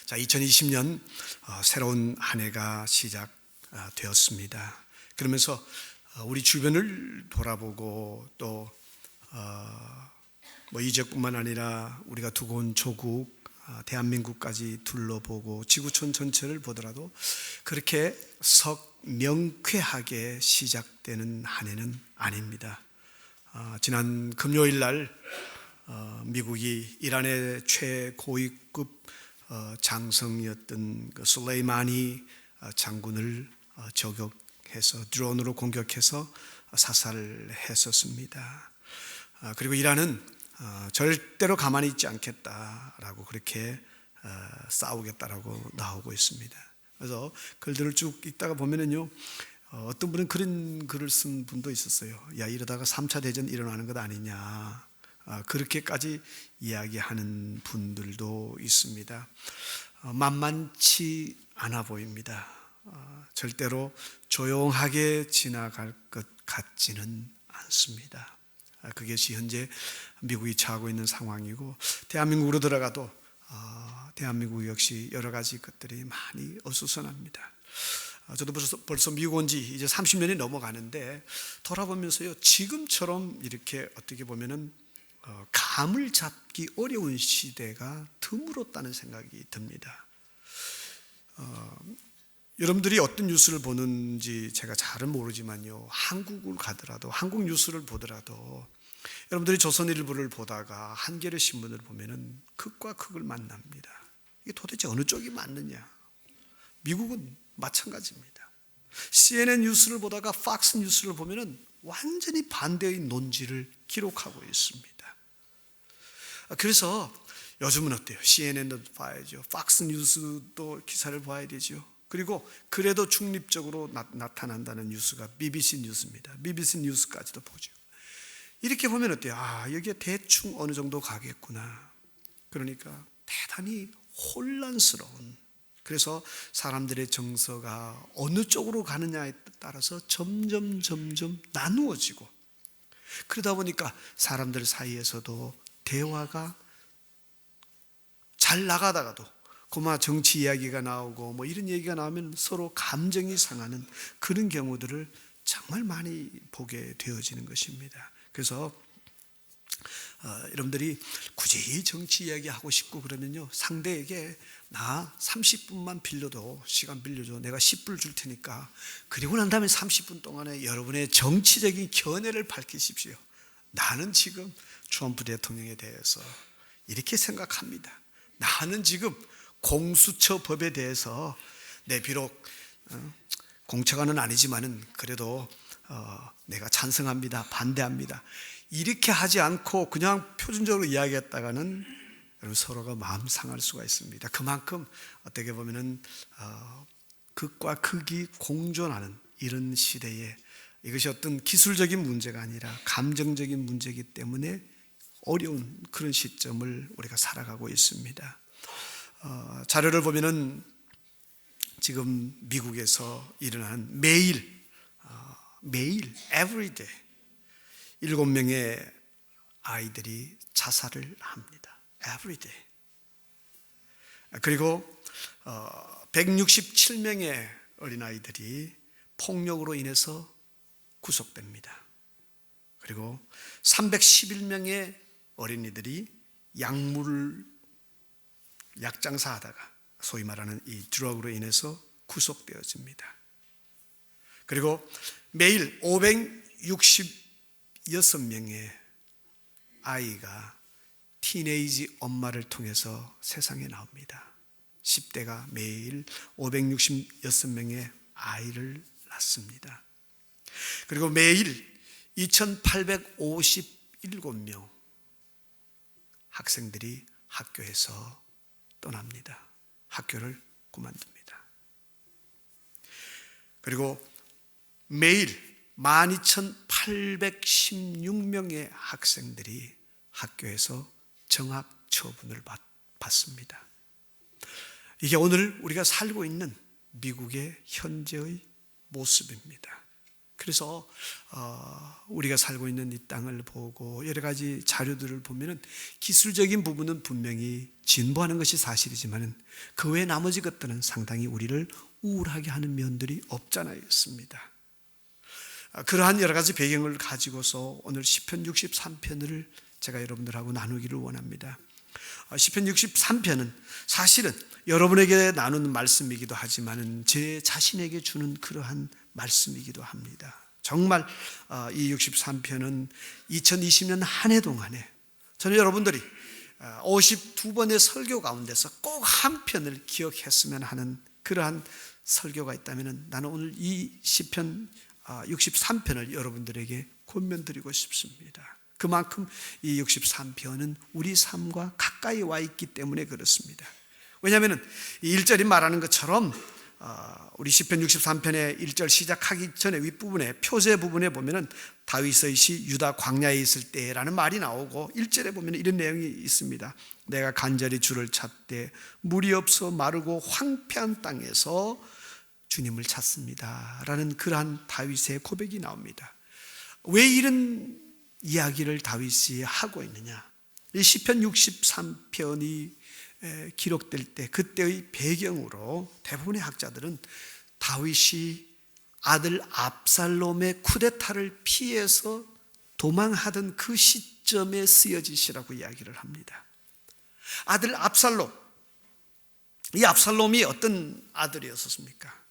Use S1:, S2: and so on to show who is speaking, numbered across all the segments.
S1: 자, 2020년 새로운 한 해가 시작되었습니다. 그러면서 우리 주변을 돌아보고 또 이 지역뿐만 아니라 우리가 두고 온 조국 대한민국까지 둘러보고 지구촌 전체를 보더라도 그렇게 썩 명쾌하게 시작되는 한 해는 아닙니다. 지난 금요일 날 미국이 이란의 최고위급 장성이었던 그 술레이마니 장군을 저격해서 드론으로 공격해서 사살했었습니다. 그리고 이란은 절대로 가만히 있지 않겠다라고 그렇게 싸우겠다라고 나오고 있습니다. 그래서 글들을 쭉 읽다가 보면은요, 어떤 분은 그런 글을 쓴 분도 있었어요. 야, 이러다가 3차 대전 일어나는 것 아니냐, 그렇게까지 이야기하는 분들도 있습니다. 만만치 않아 보입니다. 절대로 조용하게 지나갈 것 같지는 않습니다. 그것이 현재 미국이 처하고 있는 상황이고, 대한민국으로 들어가도 대한민국 역시 여러 가지 것들이 많이 어수선합니다. 저도 벌써 미국 온 지 이제 30년이 넘어가는데 돌아보면서요, 지금처럼 이렇게 어떻게 보면은 감을 잡기 어려운 시대가 드물었다는 생각이 듭니다. 여러분들이 어떤 뉴스를 보는지 제가 잘은 모르지만요, 한국을 가더라도, 한국 뉴스를 보더라도 여러분들이 조선일보를 보다가 한겨레 신문을 보면은 극과 극을 만납니다. 이게 도대체 어느 쪽이 맞느냐? 미국은 마찬가지입니다. CNN 뉴스를 보다가 팍스 뉴스를 보면은 완전히 반대의 논지를 기록하고 있습니다. 그래서 요즘은 어때요? CNN도 봐야죠. 팍스 뉴스도 기사를 봐야 되죠. 그리고 그래도 중립적으로 나타난다는 뉴스가 BBC 뉴스입니다. BBC 뉴스까지도 보죠. 이렇게 보면 어때요? 여기에 대충 어느 정도 가겠구나. 그러니까 대단히 혼란스러운, 그래서 사람들의 정서가 어느 쪽으로 가느냐에 따라서 점점 나누어지고, 그러다 보니까 사람들 사이에서도 대화가 잘 나가다가도 고마 정치 이야기가 나오고 이런 얘기가 나오면 서로 감정이 상하는 그런 경우들을 정말 많이 보게 되어지는 것입니다. 그래서 여러분들이 굳이 정치 이야기 하고 싶고 그러면요, 상대에게 나 30분만 빌려도, 시간 빌려줘, 내가 10불 줄 테니까, 그리고 난 다음에 30분 동안에 여러분의 정치적인 견해를 밝히십시오. 나는 지금 트럼프 대통령에 대해서 이렇게 생각합니다. 나는 지금 공수처 법에 대해서 비록 공처가는 아니지만은 그래도 내가 찬성합니다, 반대합니다, 이렇게 하지 않고 그냥 표준적으로 이야기했다가는 여러분 서로가 마음 상할 수가 있습니다. 그만큼 어떻게 보면은 극과 극이 공존하는 이런 시대에 이것이 어떤 기술적인 문제가 아니라 감정적인 문제이기 때문에 어려운 그런 시점을 우리가 살아가고 있습니다. 자료를 보면은 지금 미국에서 일어나는 매일 everyday 7명의 아이들이 자살을 합니다. everyday. 그리고 167명의 어린아이들이 폭력으로 인해서 구속됩니다. 그리고 311명의 어린이들이 약장사 하다가 소위 말하는 이 드러그로 인해서 구속되어집니다. 그리고 매일 566명의 아이가 티네이지 엄마를 통해서 세상에 나옵니다. 10대가 매일 566명의 아이를 낳습니다. 그리고 매일 2857명 학생들이 학교에서 떠납니다. 학교를 그만둡니다. 그리고 매일 12,816명의 학생들이 학교에서 정학 처분을 받습니다. 이게 오늘 우리가 살고 있는 미국의 현재의 모습입니다. 그래서 우리가 살고 있는 이 땅을 보고 여러 가지 자료들을 보면은 기술적인 부분은 분명히 진보하는 것이 사실이지만은 그 외 나머지 것들은 상당히 우리를 우울하게 하는 면들이 없잖아요, 있습니다. 그러한 여러 가지 배경을 가지고서 오늘 시편 63편을 제가 여러분들하고 나누기를 원합니다. 시편 63편은 사실은 여러분에게 나누는 말씀이기도 하지만 제 자신에게 주는 그러한 말씀이기도 합니다. 정말 이 63편은 2020년 한 해 동안에 저는 여러분들이 52번의 설교 가운데서 꼭 한 편을 기억했으면 하는 그러한 설교가 있다면 나는 오늘 이 시편 63편을 여러분들에게 권면드리고 싶습니다. 그만큼 이 63편은 우리 삶과 가까이 와 있기 때문에 그렇습니다. 왜냐하면 이 1절이 말하는 것처럼 우리 시편 63편의 1절 시작하기 전에 윗부분에 표제 부분에 보면은 다윗의 시 유다 광야에 있을 때라는 말이 나오고 1절에 보면 이런 내용이 있습니다. 내가 간절히 주를 찾되 물이 없어 마르고 황폐한 땅에서 주님을 찾습니다 라는 그러한 다윗의 고백이 나옵니다. 왜 이런 이야기를 다윗이 하고 있느냐? 이 시편 63편이 기록될 때 그때의 배경으로 대부분의 학자들은 다윗이 아들 압살롬의 쿠데타를 피해서 도망하던 그 시점에 쓰여진 시라고 이야기를 합니다. 아들 압살롬, 이 압살롬이 어떤 아들이었습니까?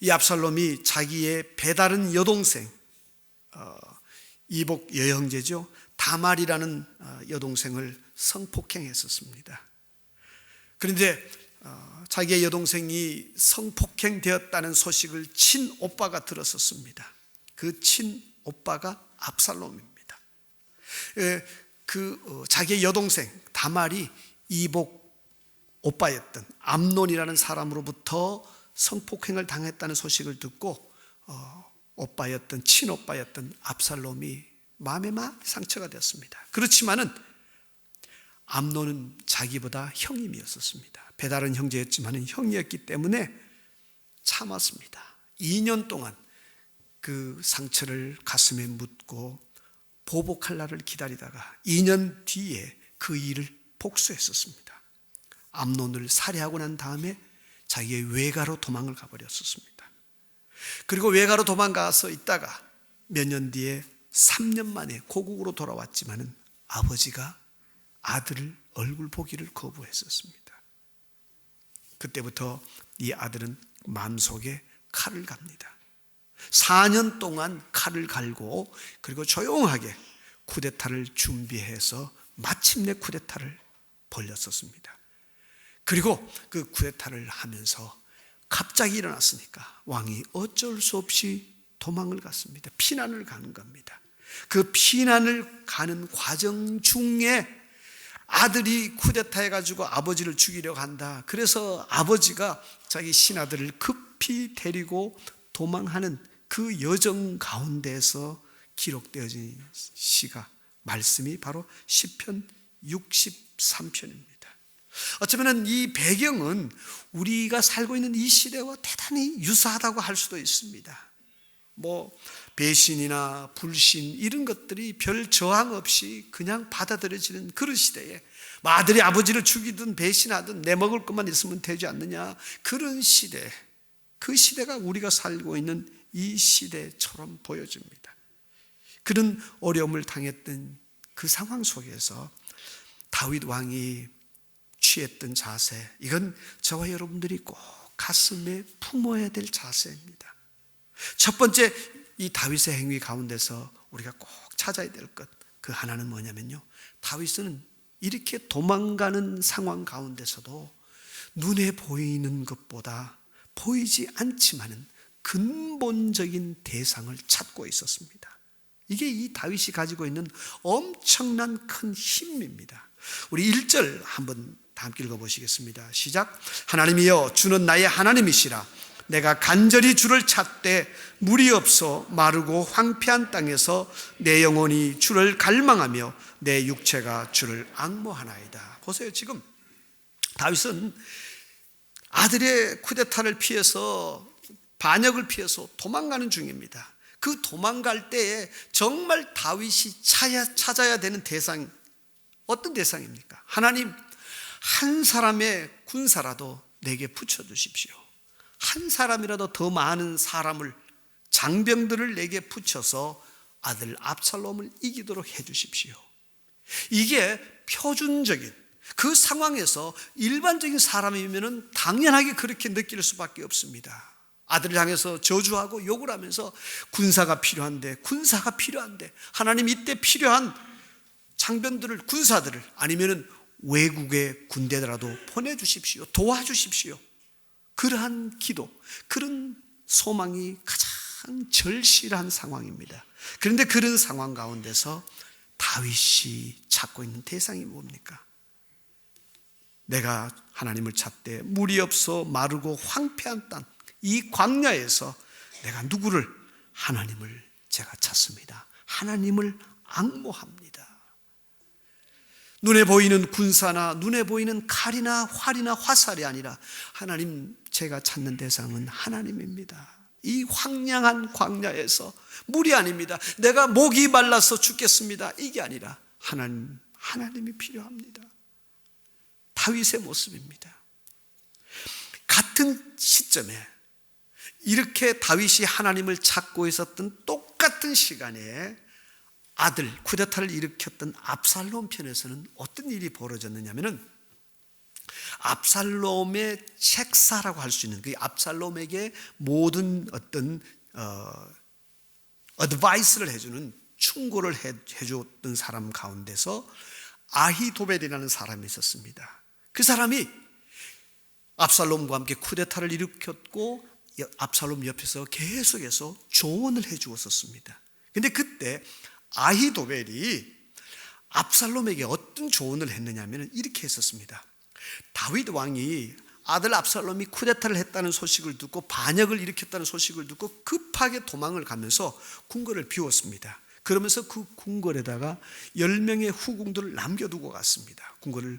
S1: 이 압살롬이 자기의 배다른 여동생 이복 여형제죠, 다말이라는 여동생을 성폭행했었습니다. 그런데 자기의 여동생이 성폭행되었다는 소식을 친오빠가 들었었습니다. 그 친오빠가 압살롬입니다. 자기의 여동생 다말이 이복 오빠였던 암논이라는 사람으로부터 성폭행을 당했다는 소식을 듣고 오빠였던 친오빠였던 압살롬이 마음에 막 상처가 되었습니다. 그렇지만은 암논은 자기보다 형님이었습니다. 배다른 형제였지만 형이었기 때문에 참았습니다. 2년 동안 그 상처를 가슴에 묻고 보복할 날을 기다리다가 2년 뒤에 그 일을 복수했었습니다. 암논을 살해하고 난 다음에 자기의 외가로 도망을 가버렸었습니다. 그리고 외가로 도망가서 있다가 몇 년 뒤에 3년 만에 고국으로 돌아왔지만은 아버지가 아들을 얼굴 보기를 거부했었습니다. 그때부터 이 아들은 마음속에 칼을 갑니다. 4년 동안 칼을 갈고 그리고 조용하게 쿠데타를 준비해서 마침내 쿠데타를 벌였었습니다. 그리고 그 쿠데타를 하면서 갑자기 일어났으니까 왕이 어쩔 수 없이 도망을 갔습니다. 피난을 가는 겁니다. 그 피난을 가는 과정 중에 아들이 쿠데타해가지고 아버지를 죽이려고 한다. 그래서 아버지가 자기 신하들을 급히 데리고 도망하는 그 여정 가운데서 기록되어진 시가 말씀이 바로 시편 63편입니다. 어쩌면 이 배경은 우리가 살고 있는 이 시대와 대단히 유사하다고 할 수도 있습니다. 배신이나 불신 이런 것들이 별 저항 없이 그냥 받아들여지는 그런 시대에 아들이 아버지를 죽이든 배신하든 내 먹을 것만 있으면 되지 않느냐, 그런 시대, 그 시대가 우리가 살고 있는 이 시대처럼 보여집니다. 그런 어려움을 당했던 그 상황 속에서 다윗 왕이 취했던 자세, 이건 저와 여러분들이 꼭 가슴에 품어야 될 자세입니다. 첫 번째, 이 다윗의 행위 가운데서 우리가 꼭 찾아야 될 것, 그 하나는 뭐냐면요, 다윗은 이렇게 도망가는 상황 가운데서도 눈에 보이는 것보다 보이지 않지만은 근본적인 대상을 찾고 있었습니다. 이게 이 다윗이 가지고 있는 엄청난 큰 힘입니다. 우리 1절 한번 다 함께 읽어보시겠습니다. 시작. 하나님이여 주는 나의 하나님이시라. 내가 간절히 주를 찾되 물이 없어 마르고 황폐한 땅에서 내 영혼이 주를 갈망하며 내 육체가 주를 앙모하나이다. 보세요. 지금 다윗은 아들의 쿠데타를 피해서, 반역을 피해서 도망가는 중입니다. 그 도망갈 때에 정말 다윗이 찾아야 되는 대상이 어떤 대상입니까? 하나님, 한 사람의 군사라도 내게 붙여주십시오. 한 사람이라도 더 많은 사람을, 장병들을 내게 붙여서 아들 압살롬을 이기도록 해주십시오. 이게 표준적인 그 상황에서 일반적인 사람이면 당연하게 그렇게 느낄 수밖에 없습니다. 아들을 향해서 저주하고 욕을 하면서 군사가 필요한데 하나님 이때 필요한 장병들을, 군사들을, 아니면은 외국의 군대라도 보내주십시오. 도와주십시오. 그러한 기도, 그런 소망이 가장 절실한 상황입니다. 그런데 그런 상황 가운데서 다윗이 찾고 있는 대상이 뭡니까? 내가 하나님을 찾되 물이 없어 마르고 황폐한 땅, 이 광야에서 내가 누구를? 하나님을 제가 찾습니다. 하나님을 앙모합니다. 눈에 보이는 군사나 눈에 보이는 칼이나 활이나 화살이 아니라 하나님, 제가 찾는 대상은 하나님입니다. 이 황량한 광야에서 물이 아닙니다. 내가 목이 말라서 죽겠습니다. 이게 아니라 하나님이 필요합니다. 다윗의 모습입니다. 같은 시점에 이렇게 다윗이 하나님을 찾고 있었던 똑같은 시간에 아들, 쿠데타를 일으켰던 압살롬 편에서는 어떤 일이 벌어졌느냐면은, 압살롬의 책사라고 할 수 있는, 그 압살롬에게 모든 어떤 어드바이스를 해주는, 충고를 해줬던 사람 가운데서 아히도벨이라는 사람이 있었습니다. 그 사람이 압살롬과 함께 쿠데타를 일으켰고 압살롬 옆에서 계속해서 조언을 해주었었습니다. 근데 그때 아히도벨이 압살롬에게 어떤 조언을 했느냐면 이렇게 했었습니다. 다윗 왕이 아들 압살롬이 쿠데타를 했다는 소식을 듣고 반역을 일으켰다는 소식을 듣고 급하게 도망을 가면서 궁궐을 비웠습니다. 그러면서 그 궁궐에다가 10명의 후궁들을 남겨두고 갔습니다. 궁궐을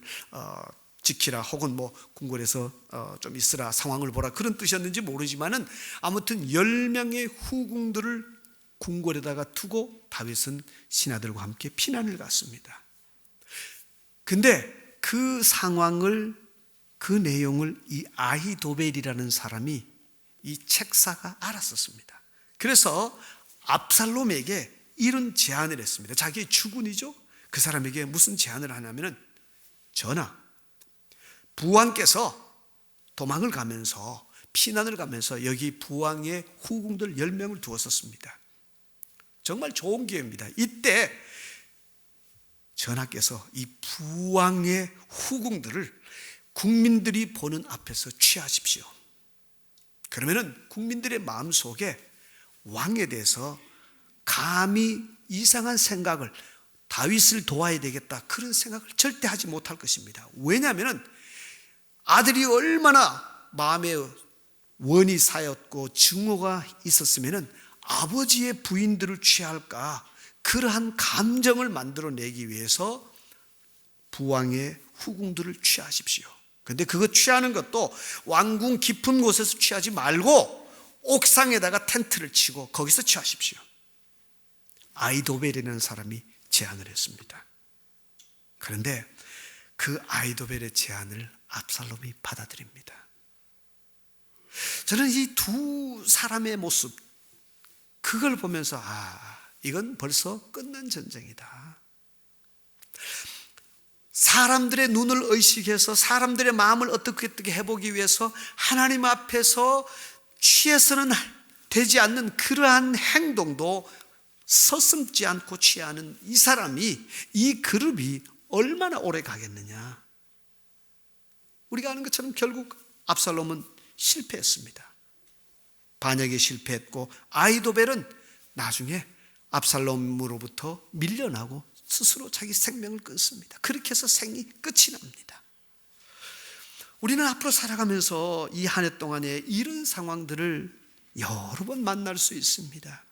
S1: 지키라, 혹은 궁궐에서 좀 있으라, 상황을 보라, 그런 뜻이었는지 모르지만은 아무튼 10명의 후궁들을 궁궐에다가 두고 다윗은 신하들과 함께 피난을 갔습니다. 근데 그 상황을, 그 내용을 이 아히도벨이라는 사람이, 이 책사가 알았었습니다. 그래서 압살롬에게 이런 제안을 했습니다. 자기의 주군이죠. 그 사람에게 무슨 제안을 하냐면은, 전하, 부왕께서 도망을 가면서, 피난을 가면서 여기 부왕의 후궁들 10명을 두었었습니다. 정말 좋은 기회입니다. 이때 전하께서 이 부왕의 후궁들을 국민들이 보는 앞에서 취하십시오. 그러면은 국민들의 마음속에 왕에 대해서 감히 이상한 생각을, 다윗을 도와야 되겠다, 그런 생각을 절대 하지 못할 것입니다. 왜냐하면 아들이 얼마나 마음에 원이 쌓였고 증오가 있었으면 아버지의 부인들을 취할까, 그러한 감정을 만들어내기 위해서 부왕의 후궁들을 취하십시오. 그런데 그거 취하는 것도 왕궁 깊은 곳에서 취하지 말고 옥상에다가 텐트를 치고 거기서 취하십시오. 아히도벨이라는 사람이 제안을 했습니다. 그런데 그 아히도벨의 제안을 압살롬이 받아들입니다. 저는 이 두 사람의 모습, 그걸 보면서 이건 벌써 끝난 전쟁이다. 사람들의 눈을 의식해서 사람들의 마음을 어떻게 해보기 위해서 하나님 앞에서 취해서는 되지 않는 그러한 행동도 서슴지 않고 취하는 이 사람이, 이 그룹이 얼마나 오래 가겠느냐. 우리가 아는 것처럼 결국 압살롬은 실패했습니다. 반역에 실패했고 아히도벨은 나중에 압살롬으로부터 밀려나고 스스로 자기 생명을 끊습니다. 그렇게 해서 생이 끝이 납니다. 우리는 앞으로 살아가면서 이 한 해 동안에 이런 상황들을 여러 번 만날 수 있습니다.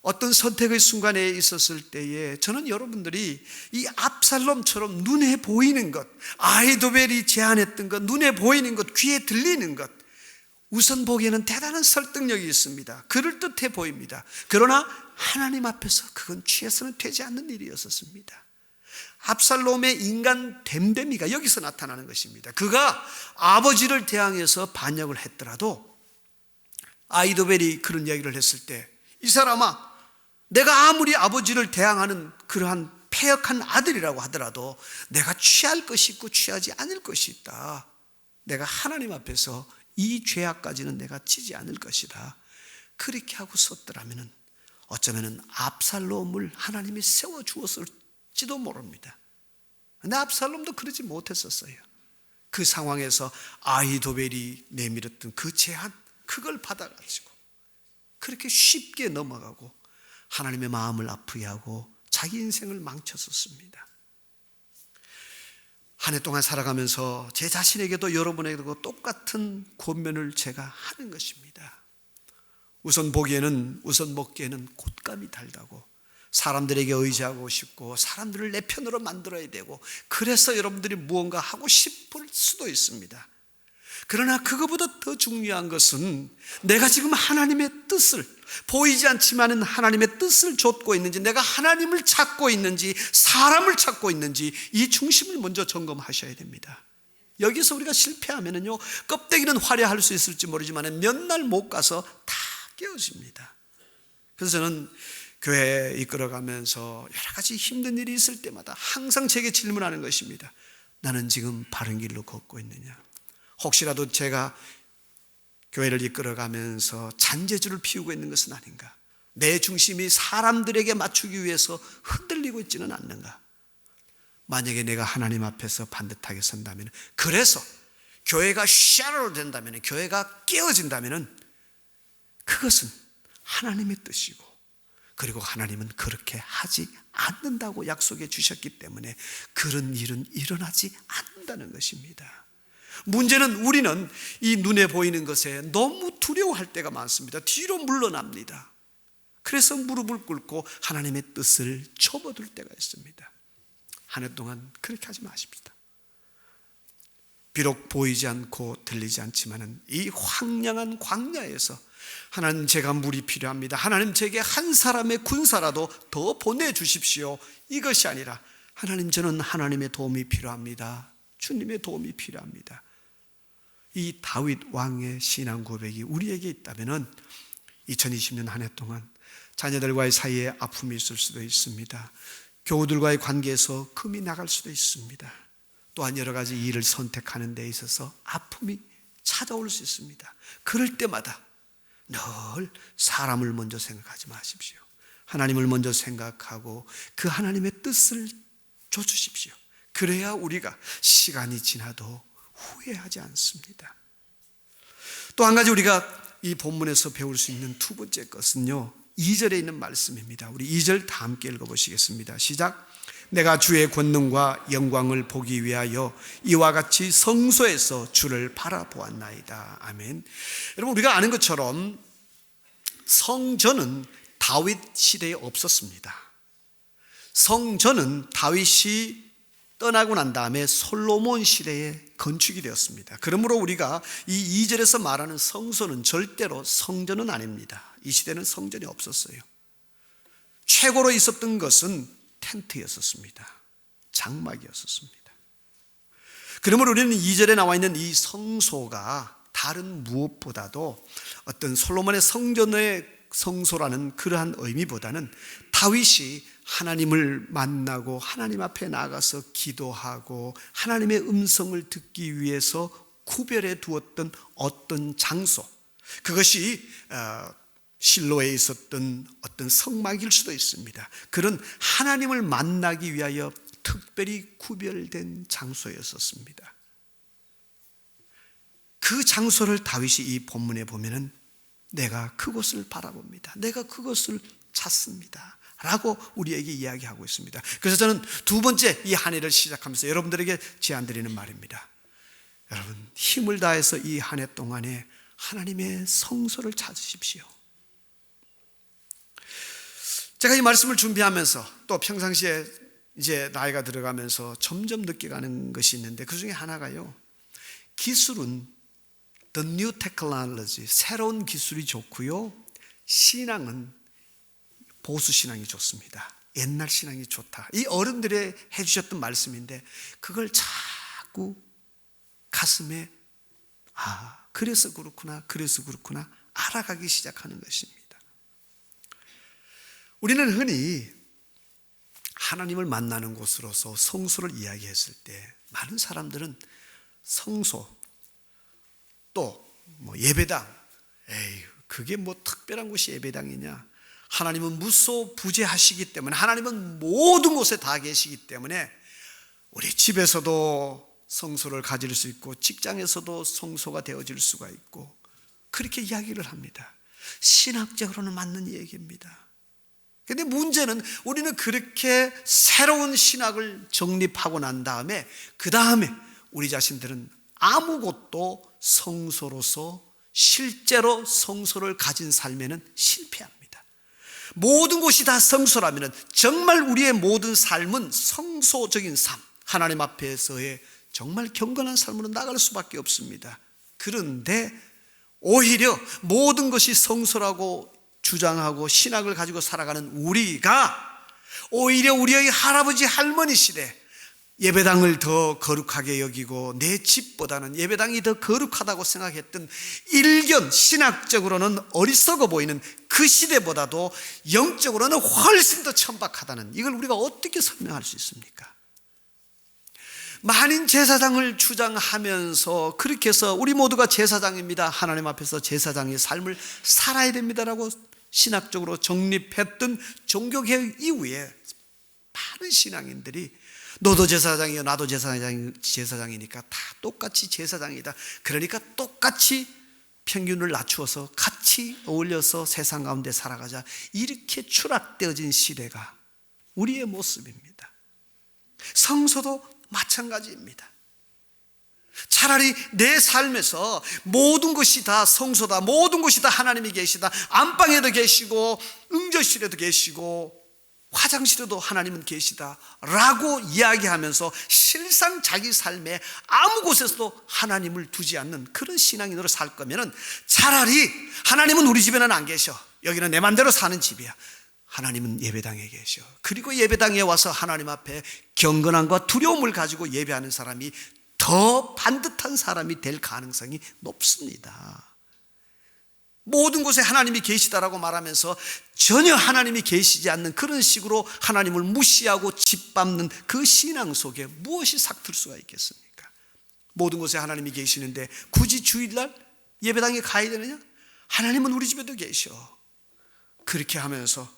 S1: 어떤 선택의 순간에 있었을 때에 저는 여러분들이 이 압살롬처럼 눈에 보이는 것, 아히도벨이 제안했던 것, 눈에 보이는 것, 귀에 들리는 것, 우선 보기에는 대단한 설득력이 있습니다. 그럴듯해 보입니다. 그러나 하나님 앞에서 그건 취해서는 되지 않는 일이었었습니다. 압살롬의 인간 됨됨이가 여기서 나타나는 것입니다. 그가 아버지를 대항해서 반역을 했더라도 아히도벨이 그런 이야기를 했을 때, 이 사람아, 내가 아무리 아버지를 대항하는 그러한 패역한 아들이라고 하더라도 내가 취할 것이 있고 취하지 않을 것이 있다. 내가 하나님 앞에서 이 죄악까지는 내가 지지 않을 것이다. 그렇게 하고 썼더라면 어쩌면 압살롬을 하나님이 세워주었을지도 모릅니다. 근데 압살롬도 그러지 못했었어요. 그 상황에서 아히도벨이 내밀었던 그 제안, 그걸 받아가지고 그렇게 쉽게 넘어가고 하나님의 마음을 아프게 하고 자기 인생을 망쳤었습니다. 한 해 동안 살아가면서 제 자신에게도 여러분에게도 똑같은 권면을 제가 하는 것입니다. 우선 보기에는, 우선 먹기에는 곶감이 달다고, 사람들에게 의지하고 싶고 사람들을 내 편으로 만들어야 되고, 그래서 여러분들이 무언가 하고 싶을 수도 있습니다. 그러나 그거보다 더 중요한 것은 내가 지금 하나님의 뜻을, 보이지 않지만은 하나님의 뜻을 좇고 있는지, 내가 하나님을 찾고 있는지 사람을 찾고 있는지, 이 중심을 먼저 점검하셔야 됩니다. 여기서 우리가 실패하면은요, 껍데기는 화려할 수 있을지 모르지만 몇 날 못 가서 다 깨어집니다. 그래서 저는 교회 이끌어가면서 여러 가지 힘든 일이 있을 때마다 항상 제게 질문하는 것입니다. 나는 지금 바른 길로 걷고 있느냐? 혹시라도 제가 교회를 이끌어가면서 잔재주를 피우고 있는 것은 아닌가? 내 중심이 사람들에게 맞추기 위해서 흔들리고 있지는 않는가? 만약에 내가 하나님 앞에서 반듯하게 선다면, 그래서 교회가 샤로 된다면, 교회가 깨어진다면 그것은 하나님의 뜻이고, 그리고 하나님은 그렇게 하지 않는다고 약속해 주셨기 때문에 그런 일은 일어나지 않는다는 것입니다. 문제는 우리는 이 눈에 보이는 것에 너무 두려워할 때가 많습니다. 뒤로 물러납니다. 그래서 무릎을 꿇고 하나님의 뜻을 접어둘 때가 있습니다. 한 해 동안 그렇게 하지 마십시다. 비록 보이지 않고 들리지 않지만 이 황량한 광야에서 하나님, 제가 물이 필요합니다. 하나님, 제게 한 사람의 군사라도 더 보내주십시오. 이것이 아니라 하나님, 저는 하나님의 도움이 필요합니다. 주님의 도움이 필요합니다. 이 다윗 왕의 신앙 고백이 우리에게 있다면 2020년 한 해 동안 자녀들과의 사이에 아픔이 있을 수도 있습니다. 교우들과의 관계에서 금이 나갈 수도 있습니다. 또한 여러 가지 일을 선택하는 데 있어서 아픔이 찾아올 수 있습니다. 그럴 때마다 늘 사람을 먼저 생각하지 마십시오. 하나님을 먼저 생각하고 그 하나님의 뜻을 줘주십시오. 그래야 우리가 시간이 지나도 후회하지 않습니다. 또 한 가지 우리가 이 본문에서 배울 수 있는 두 번째 것은요, 2절에 있는 말씀입니다. 우리 2절 다 함께 읽어보시겠습니다. 시작. 내가 주의 권능과 영광을 보기 위하여 이와 같이 성소에서 주를 바라보았나이다. 아멘. 여러분, 우리가 아는 것처럼 성전은 다윗 시대에 없었습니다. 성전은 다윗이 떠나고 난 다음에 솔로몬 시대에 건축이 되었습니다. 그러므로 우리가 이 2절에서 말하는 성소는 절대로 성전은 아닙니다. 이 시대는 성전이 없었어요. 최고로 있었던 것은 텐트였었습니다. 장막이었었습니다. 그러므로 우리는 2절에 나와 있는 이 성소가 다른 무엇보다도 어떤 솔로몬의 성전의 성소라는 그러한 의미보다는 다윗이 하나님을 만나고 하나님 앞에 나가서 기도하고 하나님의 음성을 듣기 위해서 구별해 두었던 어떤 장소, 그것이 실로에 있었던 어떤 성막일 수도 있습니다. 그런 하나님을 만나기 위하여 특별히 구별된 장소였었습니다. 그 장소를 다윗이 이 본문에 보면은 내가 그곳을 바라봅니다. 내가 그곳을 찾습니다. 라고 우리에게 이야기하고 있습니다. 그래서 저는 두 번째 이 한 해를 시작하면서 여러분들에게 제안드리는 말입니다. 여러분, 힘을 다해서 이 한 해 동안에 하나님의 성소를 찾으십시오. 제가 이 말씀을 준비하면서 또 평상시에 이제 나이가 들어가면서 점점 느껴가는 것이 있는데 그 중에 하나가요, 기술은 The new technology, 새로운 기술이 좋고요. 신앙은 보수 신앙이 좋습니다. 옛날 신앙이 좋다. 이 어른들이 해주셨던 말씀인데 그걸 자꾸 가슴에 그래서 그렇구나 알아가기 시작하는 것입니다. 우리는 흔히 하나님을 만나는 곳으로서 성소를 이야기했을 때 많은 사람들은 성소 또 예배당, 그게 특별한 곳이 예배당이냐, 하나님은 무소부재하시기 때문에, 하나님은 모든 곳에 다 계시기 때문에 우리 집에서도 성소를 가질 수 있고 직장에서도 성소가 되어질 수가 있고 그렇게 이야기를 합니다. 신학적으로는 맞는 얘기입니다. 그런데 문제는 우리는 그렇게 새로운 신학을 정립하고 난 다음에 그 다음에 우리 자신들은 아무것도 성소로서 실제로 성소를 가진 삶에는 실패합니다. 모든 곳이 다 성소라면 정말 우리의 모든 삶은 성소적인 삶, 하나님 앞에서의 정말 경건한 삶으로 나갈 수밖에 없습니다. 그런데 오히려 모든 것이 성소라고 주장하고 신학을 가지고 살아가는 우리가 오히려 우리의 할아버지 할머니 시대 예배당을 더 거룩하게 여기고 내 집보다는 예배당이 더 거룩하다고 생각했던 일견, 신학적으로는 어리석어 보이는 그 시대보다도 영적으로는 훨씬 더 천박하다는, 이걸 우리가 어떻게 설명할 수 있습니까? 만인 제사장을 주장하면서 그렇게 해서 우리 모두가 제사장입니다, 하나님 앞에서 제사장의 삶을 살아야 됩니다라고 신학적으로 정립했던 종교개혁 이후에 많은 신앙인들이 너도 제사장이요 나도 제사장이니까 다 똑같이 제사장이다, 그러니까 똑같이 평균을 낮추어서 같이 어울려서 세상 가운데 살아가자, 이렇게 추락되어진 시대가 우리의 모습입니다. 성소도 마찬가지입니다. 차라리 내 삶에서 모든 것이 다 성소다, 모든 것이 다 하나님이 계시다, 안방에도 계시고 응접실에도 계시고 화장실에도 하나님은 계시다라고 이야기하면서 실상 자기 삶에 아무 곳에서도 하나님을 두지 않는 그런 신앙인으로 살 거면은 차라리 하나님은 우리 집에는 안 계셔, 여기는 내 맘대로 사는 집이야, 하나님은 예배당에 계셔, 그리고 예배당에 와서 하나님 앞에 경건함과 두려움을 가지고 예배하는 사람이 더 반듯한 사람이 될 가능성이 높습니다. 모든 곳에 하나님이 계시다라고 말하면서 전혀 하나님이 계시지 않는 그런 식으로 하나님을 무시하고 짓밟는 그 신앙 속에 무엇이 삭틀 수가 있겠습니까? 모든 곳에 하나님이 계시는데 굳이 주일날 예배당에 가야 되느냐? 하나님은 우리 집에도 계셔. 그렇게 하면서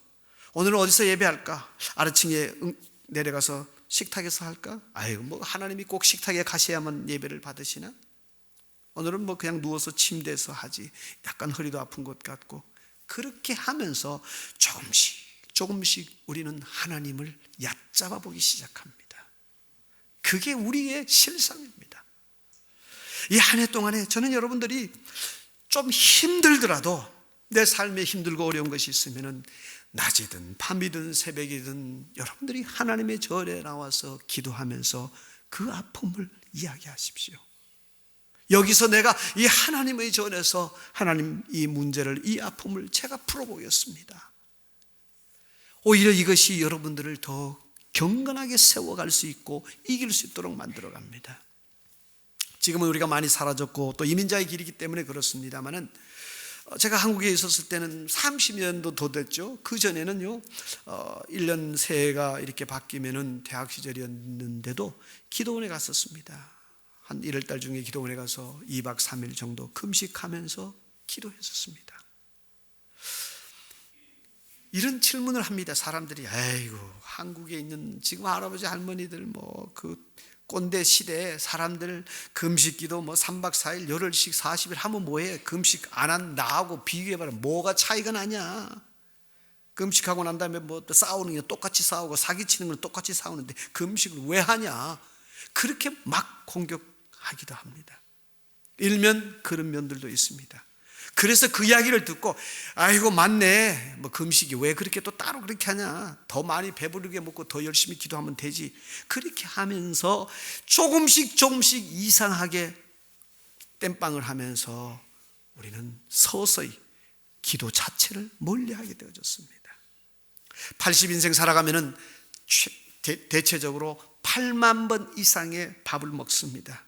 S1: 오늘은 어디서 예배할까? 아래층에 내려가서 식탁에서 할까? 하나님이 꼭 식탁에 가셔야만 예배를 받으시나? 오늘은 그냥 누워서 침대에서 하지, 약간 허리도 아픈 것 같고, 그렇게 하면서 조금씩 우리는 하나님을 얕잡아 보기 시작합니다. 그게 우리의 실상입니다. 이 한 해 동안에 저는 여러분들이 좀 힘들더라도, 내 삶에 힘들고 어려운 것이 있으면 낮이든 밤이든 새벽이든 여러분들이 하나님의 절에 나와서 기도하면서 그 아픔을 이야기하십시오. 여기서 내가 이 하나님의 전에서 하나님 이 문제를, 이 아픔을 제가 풀어보겠습니다. 오히려 이것이 여러분들을 더 경건하게 세워갈 수 있고 이길 수 있도록 만들어갑니다. 지금은 우리가 많이 사라졌고 또 이민자의 길이기 때문에 그렇습니다만은, 제가 한국에 있었을 때는 30년도 더 됐죠. 그 전에는요 1년 새해가 이렇게 바뀌면은 대학 시절이었는데도 기도원에 갔었습니다. 한 1월달 중에 기도원에 가서 2박 3일 정도 금식하면서 기도했었습니다. 이런 질문을 합니다. 사람들이 한국에 있는 지금 할아버지 할머니들 그 꼰대 시대에 사람들 금식기도 3박 4일 열흘씩 40일 하면 뭐해? 금식 안 한 나하고 비교해봐라. 뭐가 차이가 나냐? 금식하고 난 다음에 또 싸우는 게 똑같이 싸우고 사기치는 건 똑같이 싸우는데 금식을 왜 하냐? 그렇게 막 공격하기도 합니다. 일면 그런 면들도 있습니다. 그래서 그 이야기를 듣고 맞네, 금식이 왜 그렇게 또 따로 그렇게 하냐, 더 많이 배부르게 먹고 더 열심히 기도하면 되지, 그렇게 하면서 조금씩 이상하게 땜빵을 하면서 우리는 서서히 기도 자체를 멀리하게 되어졌습니다. 80인생 살아가면은 대체적으로 8만 번 이상의 밥을 먹습니다.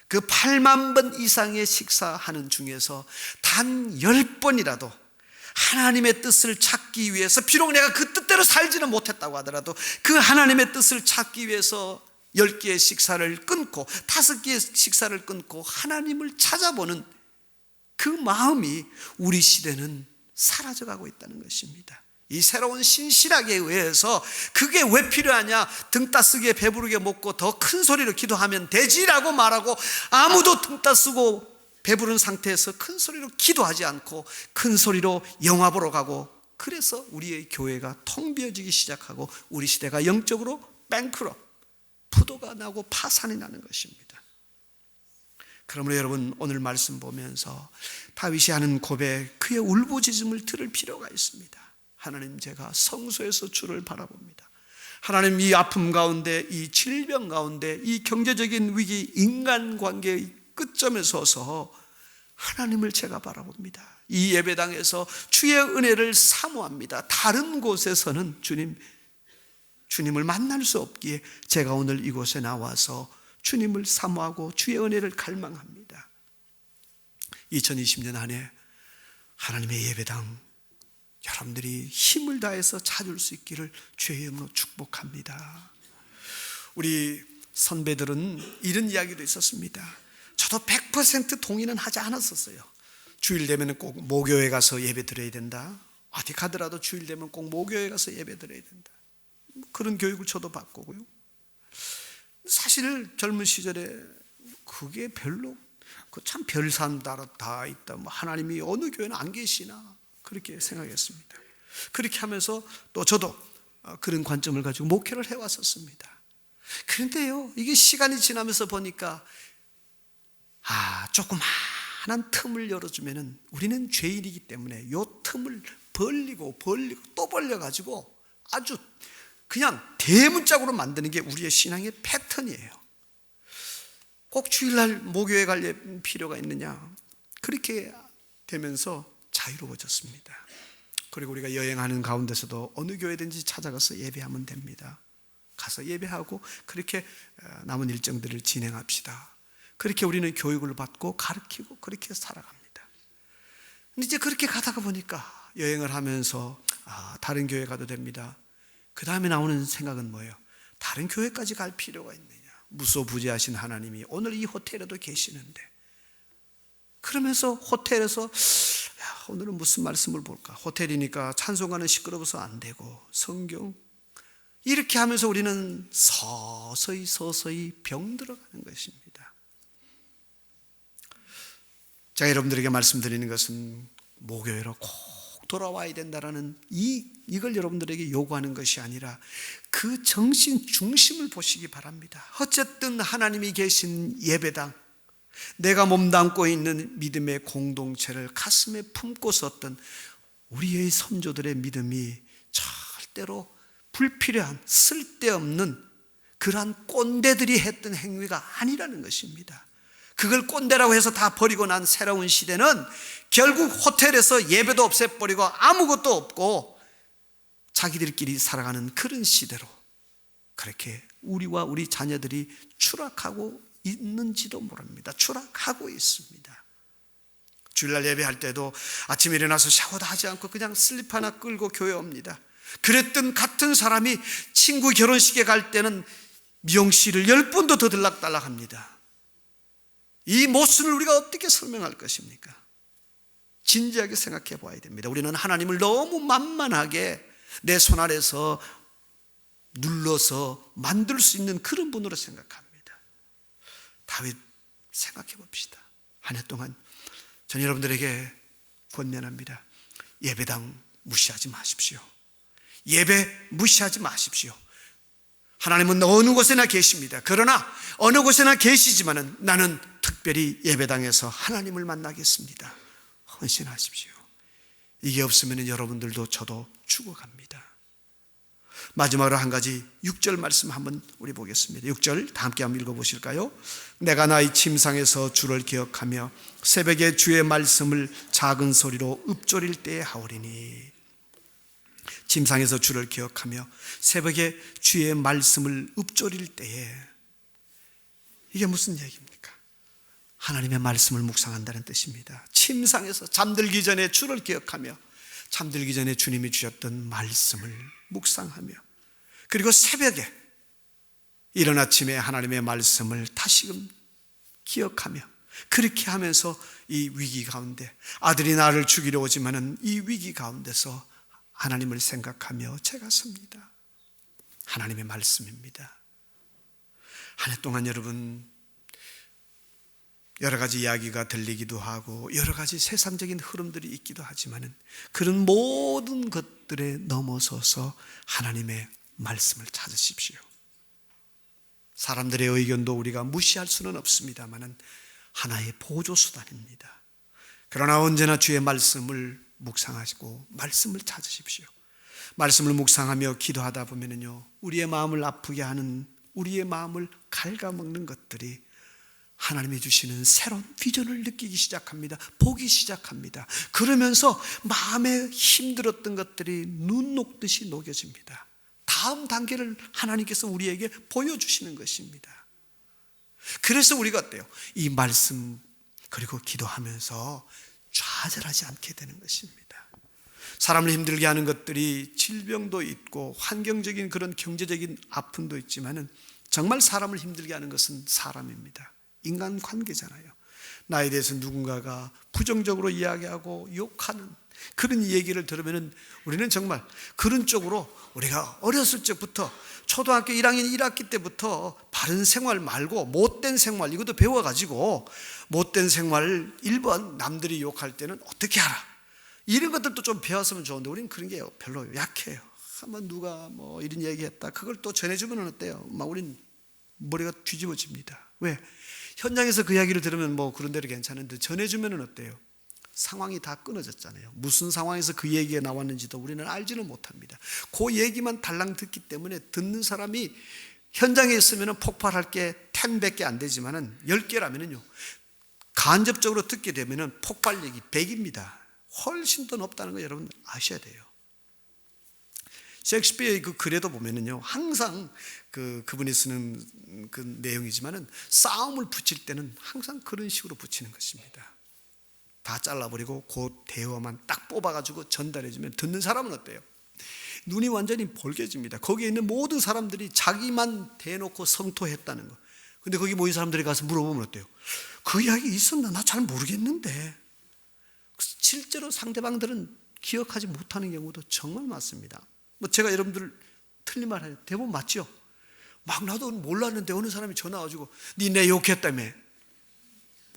S1: 그 8만 번 이상의 식사하는 중에서 단 10번이라도 하나님의 뜻을 찾기 위해서, 비록 내가 그 뜻대로 살지는 못했다고 하더라도 그 하나님의 뜻을 찾기 위해서 10개의 식사를 끊고 5개의 식사를 끊고 하나님을 찾아보는 그 마음이 우리 시대는 사라져가고 있다는 것입니다. 이 새로운 신실하게 의해서 그게 왜 필요하냐, 등 따스게 배부르게 먹고 더 큰 소리로 기도하면 되지라고 말하고, 아무도 등 따스고 배부른 상태에서 큰 소리로 기도하지 않고 큰 소리로 영화 보러 가고, 그래서 우리의 교회가 텅 비어지기 시작하고 우리 시대가 영적으로 뱅크럽, 부도가 나고 파산이 나는 것입니다. 그러므로 여러분, 오늘 말씀 보면서 다윗이 하는 고백, 그의 울부짖음을 들을 필요가 있습니다. 하나님, 제가 성소에서 주를 바라봅니다. 하나님, 이 아픔 가운데, 이 질병 가운데, 이 경제적인 위기, 인간관계의 끝점에 서서 하나님을 제가 바라봅니다. 이 예배당에서 주의 은혜를 사모합니다. 다른 곳에서는 주님을 만날 수 없기에 제가 오늘 이곳에 나와서 주님을 사모하고 주의 은혜를 갈망합니다. 2020년 한 해 하나님의 예배당 여러분들이 힘을 다해서 찾을 수 있기를 주의 이름으로 축복합니다. 우리 선배들은 이런 이야기도 있었습니다. 저도 100% 동의는 하지 않았었어요. 주일 되면 꼭 모교회 가서 예배 드려야 된다. 어디 가더라도 주일 되면 꼭 모교회 가서 예배 드려야 된다. 그런 교육을 저도 받고요. 사실 젊은 시절에 그게 별로, 참 별산 다 있다, 하나님이 어느 교회는 안 계시나, 그렇게 생각했습니다. 그렇게 하면서 또 저도 그런 관점을 가지고 목회를 해왔었습니다. 그런데요, 이게 시간이 지나면서 보니까 조그마한 틈을 열어주면은, 우리는 죄인이기 때문에 요 틈을 벌리고 또 벌려가지고 아주 그냥 대문짝으로 만드는 게 우리의 신앙의 패턴이에요. 꼭 주일날 모교회 갈 필요가 있느냐, 그렇게 되면서 자유로워졌습니다. 그리고 우리가 여행하는 가운데서도 어느 교회든지 찾아가서 예배하면 됩니다. 가서 예배하고 그렇게 남은 일정들을 진행합시다. 그렇게 우리는 교육을 받고 가르치고 그렇게 살아갑니다. 근데 이제 그렇게 가다가 보니까 여행을 하면서 다른 교회 가도 됩니다. 그 다음에 나오는 생각은 뭐예요? 다른 교회까지 갈 필요가 있느냐? 무소부재하신 하나님이 오늘 이 호텔에도 계시는데, 그러면서 호텔에서 오늘은 무슨 말씀을 볼까? 호텔이니까 찬송가는 시끄러워서 안 되고 성경, 이렇게 하면서 우리는 서서히 병들어가는 것입니다. 제가 여러분들에게 말씀드리는 것은 모교회로 꼭 돌아와야 된다라는 이걸 여러분들에게 요구하는 것이 아니라 그 정신 중심을 보시기 바랍니다. 어쨌든 하나님이 계신 예배당, 내가 몸담고 있는 믿음의 공동체를 가슴에 품고 섰던 우리의 선조들의 믿음이 절대로 불필요한, 쓸데없는 그러한 꼰대들이 했던 행위가 아니라는 것입니다. 그걸 꼰대라고 해서 다 버리고 난 새로운 시대는 결국 호텔에서 예배도 없애버리고 아무것도 없고 자기들끼리 살아가는 그런 시대로 그렇게 우리와 우리 자녀들이 추락하고 있는지도 모릅니다. 추락하고 있습니다. 주일날 예배할 때도 아침에 일어나서 샤워도 하지 않고 그냥 슬립 하나 끌고 교회 옵니다. 그랬던 같은 사람이 친구 결혼식에 갈 때는 미용실을 10번도 더 들락달락합니다. 이 모순을 우리가 어떻게 설명할 것입니까? 진지하게 생각해 봐야 됩니다. 우리는 하나님을 너무 만만하게 내 손 아래서 눌러서 만들 수 있는 그런 분으로 생각합니다. 다윗 생각해 봅시다. 한 해 동안 전 여러분들에게 권면합니다. 예배당 무시하지 마십시오. 예배 무시하지 마십시오. 하나님은 어느 곳에나 계십니다. 그러나 어느 곳에나 계시지만은 나는 특별히 예배당에서 하나님을 만나겠습니다. 헌신하십시오. 이게 없으면 여러분들도 저도 죽어갑니다. 마지막으로 한 가지 6절 말씀 한번 우리 보겠습니다. 6절 다 함께 한번 읽어보실까요? 내가 나의 침상에서 주를 기억하며 새벽에 주의 말씀을 작은 소리로 읊조릴 때에 하오리니. 침상에서 주를 기억하며 새벽에 주의 말씀을 읊조릴 때에, 이게 무슨 얘기입니까? 하나님의 말씀을 묵상한다는 뜻입니다. 침상에서 잠들기 전에 주를 기억하며 잠들기 전에 주님이 주셨던 말씀을 묵상하며, 그리고 새벽에 이른 아침에 하나님의 말씀을 다시금 기억하며, 그렇게 하면서 이 위기 가운데, 아들이 나를 죽이려 오지만은 이 위기 가운데서 하나님을 생각하며 제가 섭니다. 하나님의 말씀입니다. 한 해 동안 여러분 여러 가지 이야기가 들리기도 하고 여러 가지 세상적인 흐름들이 있기도 하지만은 그런 모든 것들에 넘어서서 하나님의 말씀을 찾으십시오. 사람들의 의견도 우리가 무시할 수는 없습니다만은 하나의 보조수단입니다. 그러나 언제나 주의 말씀을 묵상하시고 말씀을 찾으십시오. 말씀을 묵상하며 기도하다 보면은요, 우리의 마음을 아프게 하는, 우리의 마음을 갉아먹는 것들이 하나님이 주시는 새로운 비전을 느끼기 시작합니다. 보기 시작합니다. 그러면서 마음에 힘들었던 것들이 눈 녹듯이 녹여집니다. 다음 단계를 하나님께서 우리에게 보여주시는 것입니다. 그래서 우리가 어때요? 이 말씀 그리고 기도하면서 좌절하지 않게 되는 것입니다. 사람을 힘들게 하는 것들이 질병도 있고 환경적인 그런 경제적인 아픔도 있지만은 정말 사람을 힘들게 하는 것은 사람입니다. 인간관계잖아요. 나에 대해서 누군가가 부정적으로 이야기하고 욕하는 그런 얘기를 들으면 우리는 정말 그런 쪽으로, 우리가 어렸을 적부터 초등학교 1학년 1학기 때부터 바른 생활 말고 못된 생활, 이것도 배워가지고 못된 생활 1번 남들이 욕할 때는 어떻게 하라, 이런 것들도 좀 배웠으면 좋은데 우리는 그런 게 별로 약해요. 한번 누가 뭐 이런 얘기했다, 그걸 또 전해주면 어때요? 막 우린 머리가 뒤집어집니다. 왜? 현장에서 그 이야기를 들으면 뭐 그런 대로 괜찮은데 전해주면 어때요? 상황이 다 끊어졌잖아요. 무슨 상황에서 그 얘기가 나왔는지도 우리는 알지는 못합니다. 그 얘기만 달랑 듣기 때문에 듣는 사람이 현장에 있으면 폭발할 게 10밖에 안 되지만은 10개라면은요, 간접적으로 듣게 되면은 폭발력이 100입니다. 훨씬 더 높다는 거 여러분 아셔야 돼요. 셰익스피어의 그 글에도 보면은요, 항상 그분이 쓰는 그 내용이지만은 싸움을 붙일 때는 항상 그런 식으로 붙이는 것입니다. 다 잘라버리고 그 대화만 딱 뽑아가지고 전달해주면 듣는 사람은 어때요? 눈이 완전히 벌게집니다. 거기에 있는 모든 사람들이 자기만 대놓고 성토했다는 거. 근데 거기 모인 사람들이 가서 물어보면 어때요? 그 이야기 있었나? 나 잘 모르겠는데. 실제로 상대방들은 기억하지 못하는 경우도 정말 많습니다. 뭐 제가 여러분들 틀린 말 해요. 대부분 맞죠? 막 나도 몰랐는데 어느 사람이 전화 와가지고 니 내 욕했다며.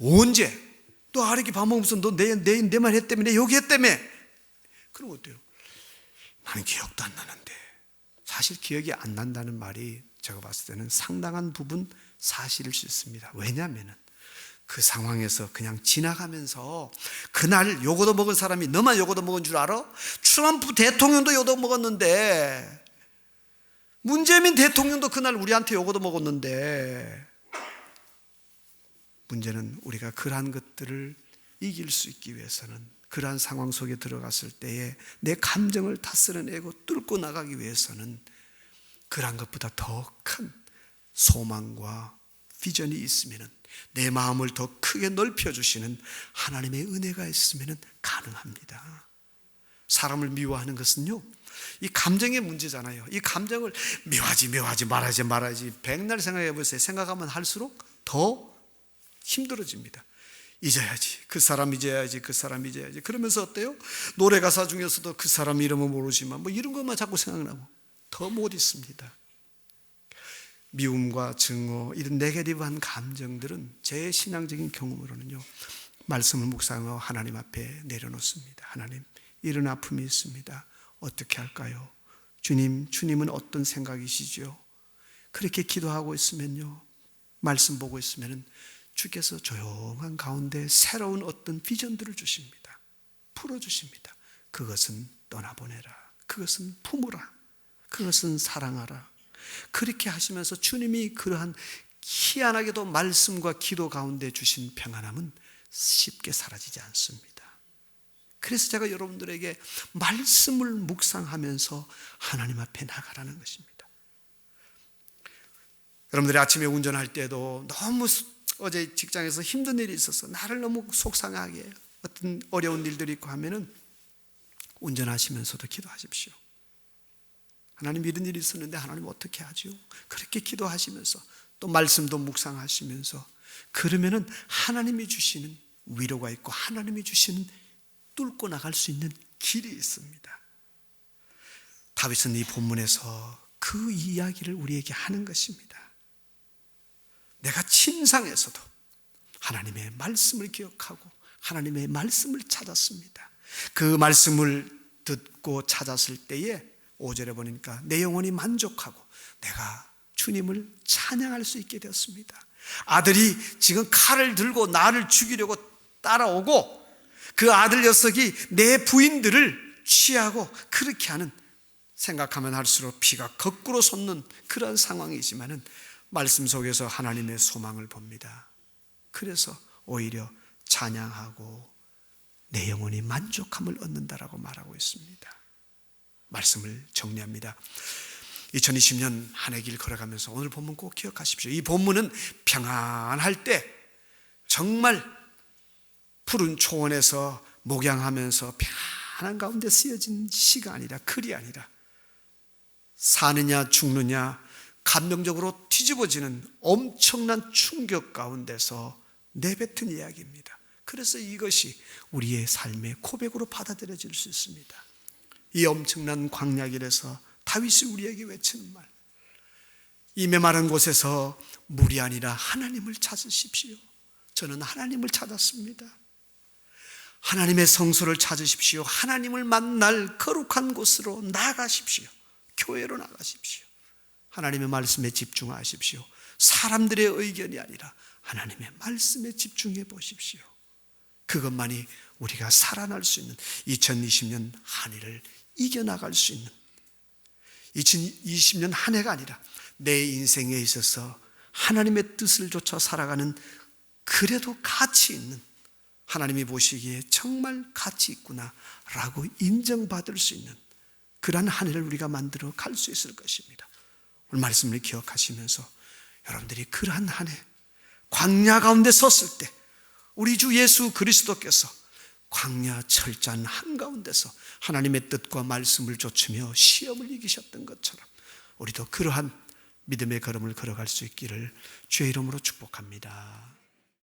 S1: 언제? 너 아래기 밥 먹으면서 너 내 말 했다며, 내 욕했다며. 그럼 어때요? 나는 기억도 안 나는데. 사실 기억이 안 난다는 말이 제가 봤을 때는 상당한 부분 사실일 수 있습니다. 왜냐하면 그 상황에서 그냥 지나가면서 그날 욕 얻어먹은 사람이 너만 욕 얻어먹은 줄 알아? 트럼프 대통령도 욕 얻어먹었는데, 문재민 대통령도 그날 우리한테 욕 얻어먹었는데, 문제는 우리가 그러한 것들을 이길 수 있기 위해서는, 그러한 상황 속에 들어갔을 때에 내 감정을 다스려내고 뚫고 나가기 위해서는 그러한 것보다 더 큰 소망과 비전이 있으면, 내 마음을 더 크게 넓혀주시는 하나님의 은혜가 있으면 가능합니다. 사람을 미워하는 것은요, 이 감정의 문제잖아요. 이 감정을 미워하지 말아야지 백날 생각해 보세요. 생각하면 할수록 더 힘들어집니다. 잊어야지, 그 사람 잊어야지, 그 사람 잊어야지. 그러면서 어때요? 노래 가사 중에서도 그 사람 이름은 모르지만 뭐 이런 것만 자꾸 생각나고 더 못 있습니다. 미움과 증오, 이런 네게티브한 감정들은 제 신앙적인 경험으로는요, 말씀을 묵상하고 하나님 앞에 내려놓습니다. 하나님, 이런 아픔이 있습니다. 어떻게 할까요? 주님은 어떤 생각이시죠? 그렇게 기도하고 있으면요, 말씀 보고 있으면 주께서 조용한 가운데 새로운 어떤 비전들을 주십니다. 풀어주십니다. 그것은 떠나보내라. 그것은 품으라. 그것은 사랑하라. 그렇게 하시면서 주님이 그러한 희한하게도 말씀과 기도 가운데 주신 평안함은 쉽게 사라지지 않습니다. 그래서 제가 여러분들에게 말씀을 묵상하면서 하나님 앞에 나가라는 것입니다. 여러분들이 아침에 운전할 때도 너무 어제 직장에서 힘든 일이 있어서 나를 너무 속상하게 어떤 어려운 일들이 있고 하면은 운전하시면서도 기도하십시오. 하나님 이런 일이 있었는데 하나님 어떻게 하죠? 그렇게 기도하시면서 또 말씀도 묵상하시면서 그러면은 하나님이 주시는 위로가 있고 하나님이 주시는 뚫고 나갈 수 있는 길이 있습니다. 다윗은 이 본문에서 그 이야기를 우리에게 하는 것입니다. 내가 침상에서도 하나님의 말씀을 기억하고 하나님의 말씀을 찾았습니다. 그 말씀을 듣고 찾았을 때에 5절에 보니까 내 영혼이 만족하고 내가 주님을 찬양할 수 있게 되었습니다. 아들이 지금 칼을 들고 나를 죽이려고 따라오고 그 아들 녀석이 내 부인들을 취하고 그렇게 하는, 생각하면 할수록 피가 거꾸로 솟는 그런 상황이지만은 말씀 속에서 하나님의 소망을 봅니다. 그래서 오히려 찬양하고 내 영혼이 만족함을 얻는다라고 말하고 있습니다. 말씀을 정리합니다. 2020년 한 해 길 걸어가면서 오늘 본문 꼭 기억하십시오. 이 본문은 평안할 때 정말 푸른 초원에서 목양하면서 평안한 가운데 쓰여진 시가 아니라 글이 아니라 사느냐 죽느냐 감정적으로 뒤집어지는 엄청난 충격 가운데서 내뱉은 이야기입니다. 그래서 이것이 우리의 삶의 고백으로 받아들여질 수 있습니다. 이 엄청난 광야길에서 다윗이 우리에게 외치는 말, 이 메마른 곳에서 물이 아니라 하나님을 찾으십시오. 저는 하나님을 찾았습니다. 하나님의 성소를 찾으십시오. 하나님을 만날 거룩한 곳으로 나가십시오. 교회로 나가십시오. 하나님의 말씀에 집중하십시오. 사람들의 의견이 아니라 하나님의 말씀에 집중해 보십시오. 그것만이 우리가 살아날 수 있는 2020년 한 해를 이겨나갈 수 있는, 2020년 한 해가 아니라 내 인생에 있어서 하나님의 뜻을 쫓아 살아가는, 그래도 가치 있는, 하나님이 보시기에 정말 가치 있구나 라고 인정받을 수 있는 그러한 한 해를 우리가 만들어 갈 수 있을 것입니다. 오늘 말씀을 기억하시면서 여러분들이 그러한 한 해 광야 가운데 섰을 때 우리 주 예수 그리스도께서 광야 철저한 한가운데서 하나님의 뜻과 말씀을 좇으며 시험을 이기셨던 것처럼 우리도 그러한 믿음의 걸음을 걸어갈 수 있기를 주의 이름으로 축복합니다.